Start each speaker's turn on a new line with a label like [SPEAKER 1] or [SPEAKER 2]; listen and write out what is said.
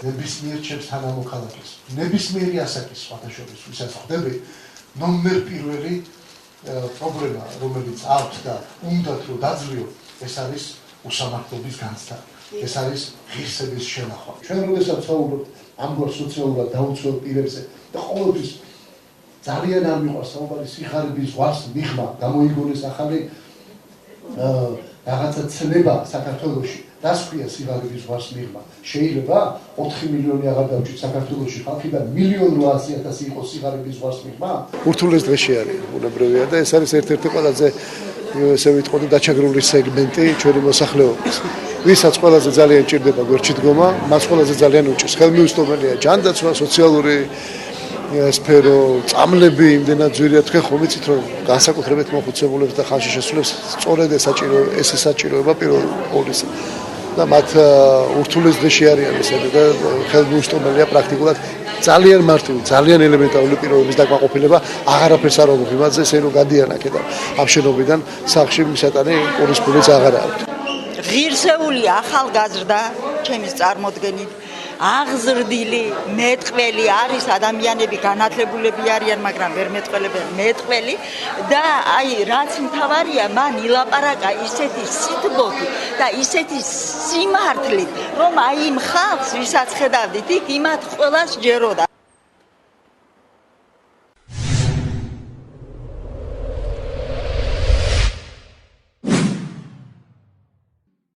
[SPEAKER 1] ნებისმიერ ჩემს თანამოქალაქეს, ნებისმიერი ასაკის სხვადასხვა ვისაც ხდები, ნომერ პირველი პრობლემა, რომელიც აქვს და უნდათ რომ დაძლიო, ეს არის უსამართლობის განცდა. ეს არის ღირსების შენახვა. ჩვენ როდესაც საუბრობთ ამგვარ სოციალურად დაუცველ პირებზე და ყოველთვის ძალიან არ მიყვარს საუბარი სიხარების ზღვას მიღმა, გამოიგონეს ახალი რაღაცა ცნება საქართველოში. რას ქვია სიხარების ზღვას მიღმა? შეიძლება 4 მილიონი აღარ დავჭირთ საქართველოში ხალხიდან 1.800.000 იყოს სიხარების ზღვას მიღმა? ურთულეს დღეში არის ბუნებრივია და ეს არის ერთ-ერთი ყველაზე ესე ვიტყოდი დაჩაგრული სეგმენტი ჩვენი მოსახლეობის. ვისაც ყველაზე ძალიან ჭირდება გვერდში დგომა, მას ყველაზე ძალიან უჭირს. ხელმიუწვდომელია ჯანდაცვა, სოციალური სფერო, წამლები იმდენად ძვირია თქვენ ხომ იცით რომ განსაკუთრებით მოხუცებულებს და ხანში შესულებს სწორედ ეს საჭიროება პირველ ყოვლისა. და მათ ურთულეს დღეში არიან ესეთი და ხელმიუწვდომელია პრაქტიკულად ძალიან მარტივი, ძალიან ელემენტარული პირობების დაკმაყოფილება, აღარაფერს არ აღვობ იმაზე, ესე რომ გადიან აქედან ამ შენობიდან სახლში მისატანი პურის ფულიც აღარ აქვს.
[SPEAKER 2] ღირსეული ახალგაზრდა ჩემის წარმოდგენით აღზრდილი მეტყველი არის ადამიანები განათლებულები არიან მაგრამ ვერ მეტყველებენ მეტყველი და აი რაც მთავარია მან ილაპარაკა ისეთი სიტყვით და ისეთი სიმართლით რომ აი იმ ხალხს ვისაც ხედავდით იქ იმათ ყველას ჯეროდა